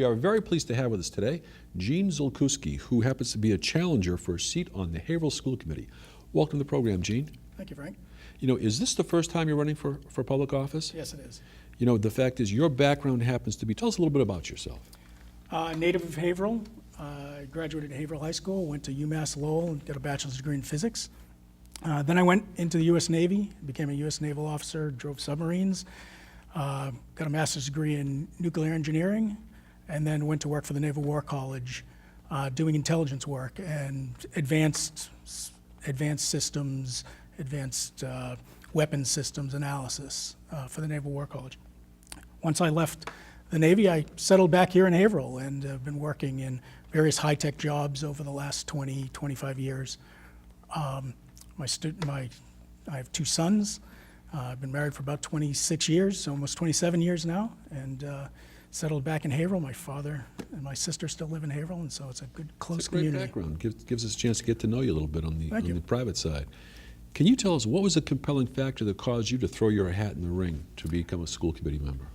are very pleased to have with us today Gene Zylkuski, who happens to be a challenger for a seat on the Haverhill School Committee. Welcome to the program, Gene. Thank you, Frank. You know, is this the first time you're running for public office? Yes, it is. You know, the fact is your background happens to be, tell us a little bit about yourself. Native of Haverhill. I graduated at Haverhill High School, went to UMass Lowell and got a bachelor's degree in physics. Then I went into the U.S. Navy, became a U.S. naval officer, drove submarines, got a master's degree in nuclear engineering, and then went to work for the Naval War College doing intelligence work and advanced systems, advanced weapons systems analysis for the Naval War College. Once I left the Navy, I settled back here in Haverhill and have been working in various high-tech jobs over the last 20, 25 years. I have two sons. I've been married for about 26 years, almost 27 years now, and settled back in Haverhill. My father and my sister still live in Haverhill, and so it's a good, close community. It's a great background. Gives us a chance to get to know you a little bit on the private side. Can you tell us what was the compelling factor that caused you to throw your hat in the ring to become a school committee member?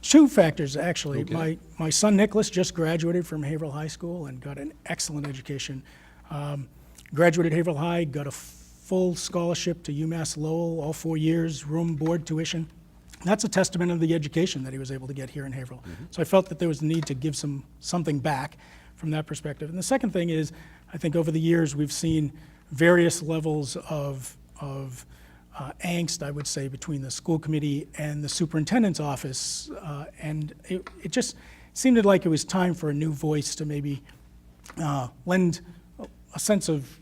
Two factors, actually. Okay. My son Nicholas just graduated from Haverhill High School and got an excellent education. Graduated Haverhill High, got a full scholarship to UMass Lowell, all 4 years, room, board, tuition. That's a testament of the education that he was able to get here in Haverhill. Mm-hmm. So I felt that there was a need to give something back from that perspective. And the second thing is, I think over the years we've seen various levels of angst, I would say, between the school committee and the superintendent's office, and it just seemed like it was time for a new voice to maybe lend a sense of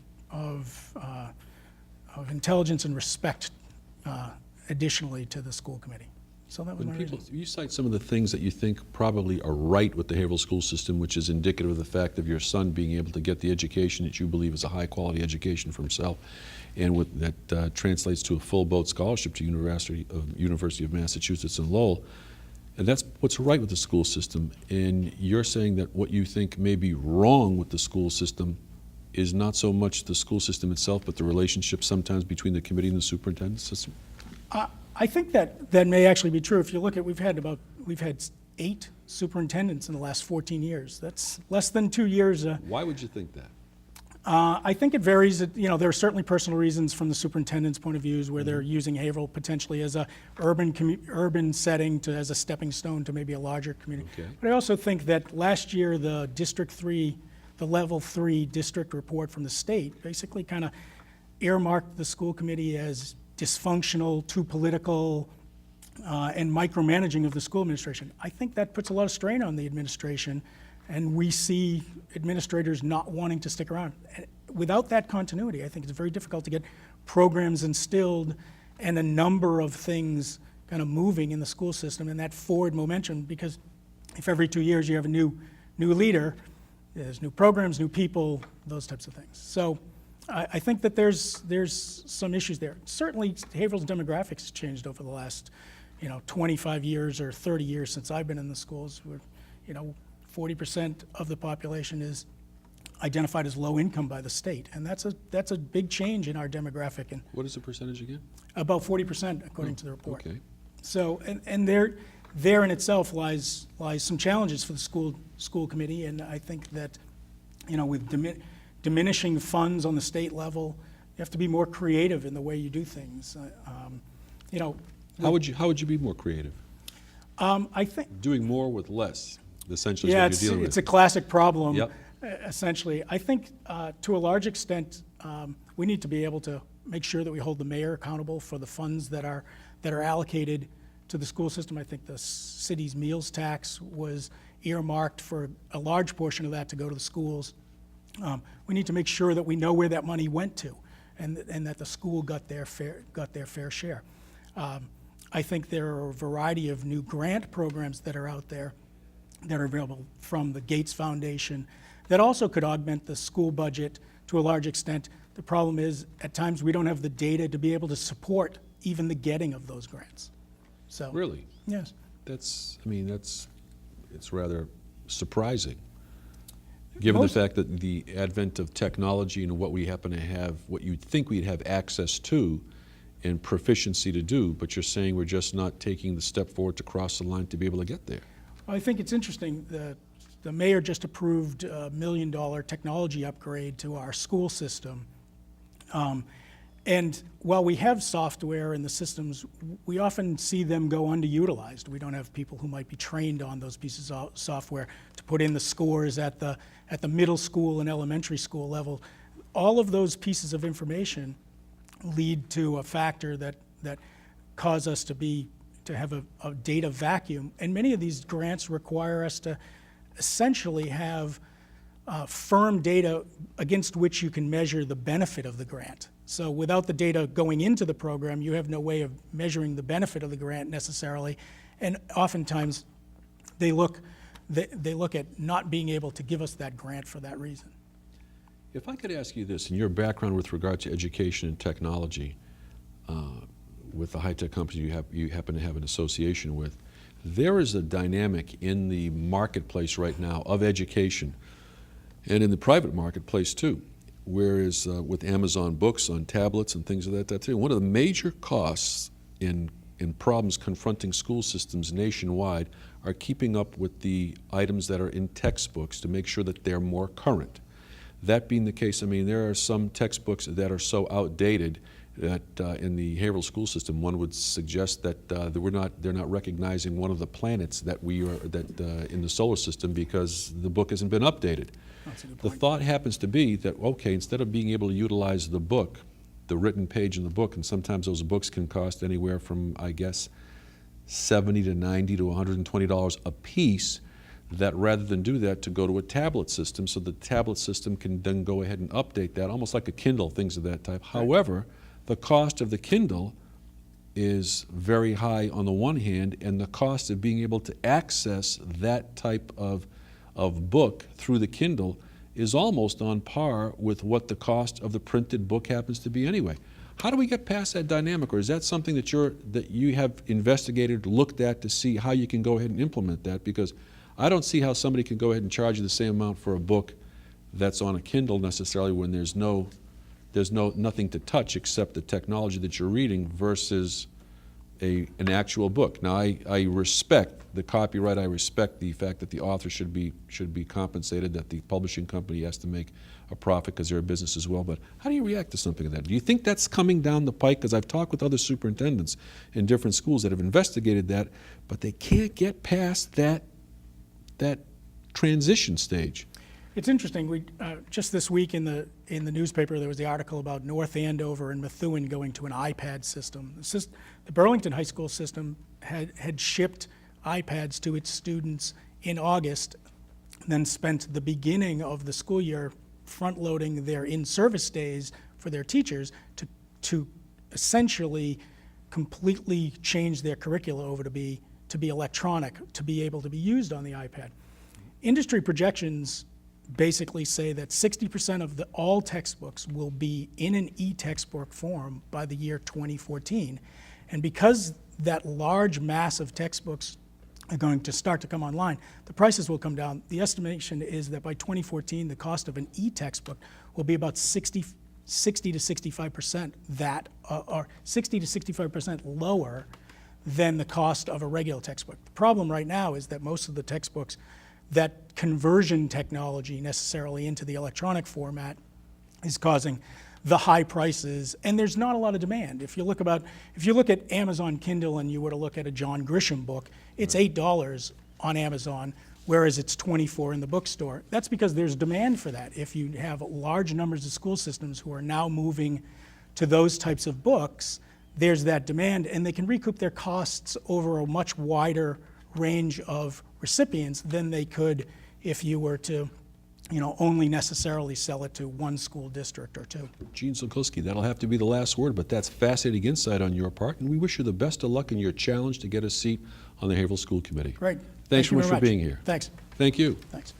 intelligence and respect additionally to the school committee. So that was my reason. You cite some of the things that you think probably are right with the Haverhill school system, which is indicative of the fact of your son being able to get the education that you believe is a high-quality education for himself, and that translates to a full boat scholarship to University of Massachusetts in Lowell. And that's what's right with the school system. And you're saying that what you think may be wrong with the school system is not so much the school system itself, but the relationship sometimes between the committee and the superintendent system? I think that may actually be true. If you look at, we've had 8 superintendents in the last 14 years. That's less than 2 years. Why would you think that? I think it varies. There are certainly personal reasons from the superintendent's point of views where they're using Haverhill potentially as a urban setting as a stepping stone to maybe a larger community. Okay. But I also think that last year the level 3 district report from the state basically kind of earmarked the school committee as dysfunctional, too political, and micromanaging of the school administration. I think that puts a lot of strain on the administration, and we see administrators not wanting to stick around. Without that continuity, I think it's very difficult to get programs instilled and a number of things kind of moving in the school system and that forward momentum, because if every 2 years you have a new leader, there's new programs, new people, those types of things. So I think that there's some issues there. Certainly, Haverhill's demographics has changed over the last, 25 years or 30 years since I've been in the schools. Where, 40% of the population is identified as low income by the state, and that's a big change in our demographic. And what is the percentage again? About 40%, according to the report. Okay. So, and there in itself lies some challenges for the school committee, and I think that, with diminishing funds on the state level, you have to be more creative in the way you do things. How would you be more creative? I think doing more with less, essentially. Is what you're dealing with. It's a classic problem. Yep. Essentially, I think to a large extent we need to be able to make sure that we hold the mayor accountable for the funds that are allocated to the school system. I think the city's meals tax was earmarked for a large portion of that to go to the schools. We need to make sure that we know where that money went to, and that the school got their fair share. I think there are a variety of new grant programs that are out there that are available from the Gates Foundation that also could augment the school budget to a large extent. The problem is, at times we don't have the data to be able to support even the getting of those grants. So really? Yes. It's rather surprising, given the fact that the advent of technology and what we happen to have, what you'd think we'd have access to and proficiency to do, but you're saying we're just not taking the step forward to cross the line to be able to get there. I think it's interesting. The mayor just approved a $1 million technology upgrade to our school system. And while we have software in the systems, we often see them go underutilized. We don't have people who might be trained on those pieces of software to put in the scores at the middle school and elementary school level. All of those pieces of information lead to a factor that cause us to have a data vacuum. And many of these grants require us to essentially have firm data against which you can measure the benefit of the grant. So without the data going into the program, you have no way of measuring the benefit of the grant necessarily. And oftentimes they look at not being able to give us that grant for that reason. If I could ask you this, in your background with regard to education and technology, with the high-tech companies you happen to have an association with, there is a dynamic in the marketplace right now of education, and in the private marketplace too. Whereas with Amazon books on tablets and things of that too, one of the major costs in problems confronting school systems nationwide are keeping up with the items that are in textbooks to make sure that they're more current. That being the case, I mean, there are some textbooks that are so outdated that in the Haverhill school system, one would suggest that they're not recognizing one of the planets that in the solar system because the book hasn't been updated. The thought happens to be that, okay, instead of being able to utilize the book, the written page in the book, and sometimes those books can cost anywhere from, I guess, $70 to $90 to $120 a piece, that rather than do that, to go to a tablet system so the tablet system can then go ahead and update that, almost like a Kindle, things of that type. Right. However, the cost of the Kindle is very high on the one hand, and the cost of being able to access that type of book through the Kindle is almost on par with what the cost of the printed book happens to be anyway. How do we get past that dynamic, or is that something that you have investigated, looked at to see how you can go ahead and implement that? Because I don't see how somebody can go ahead and charge you the same amount for a book that's on a Kindle necessarily when there's nothing to touch except the technology that you're reading versus an actual book. Now, I respect the copyright. I respect the fact that the author should be compensated, that the publishing company has to make a profit because they're a business as well. But how do you react to something like that? Do you think that's coming down the pike? Because I've talked with other superintendents in different schools that have investigated that, but they can't get past that transition stage. It's interesting. Just this week in the newspaper, there was the article about North Andover and Methuen going to an iPad system. The Burlington High School system had shipped iPads to its students in August, then spent the beginning of the school year front-loading their in-service days for their teachers to essentially completely change their curricula over to be electronic, to be able to be used on the iPad. Industry projections basically say that 60% of all textbooks will be in an e-textbook form by the year 2014. And because that large mass of textbooks are going to start to come online, the prices will come down. The estimation is that by 2014, the cost of an e-textbook will be about 60 to 65% or 60 to 65% lower than the cost of a regular textbook. The problem right now is that most of the textbooks, that conversion technology necessarily into the electronic format is causing the high prices, and there's not a lot of demand. If you look at Amazon Kindle and you were to look at a John Grisham book, it's $8 on Amazon, whereas it's $24 in the bookstore. That's because there's demand for that. If you have large numbers of school systems who are now moving to those types of books, there's that demand, and they can recoup their costs over a much wider range of recipients than they could if you were to, only necessarily sell it to one school district or two. Gene Zylkuski, that'll have to be the last word, but that's fascinating insight on your part, and we wish you the best of luck in your challenge to get a seat on the Haverhill School Committee. Great. Thanks so much for being here. Thanks. Thank you. Thanks.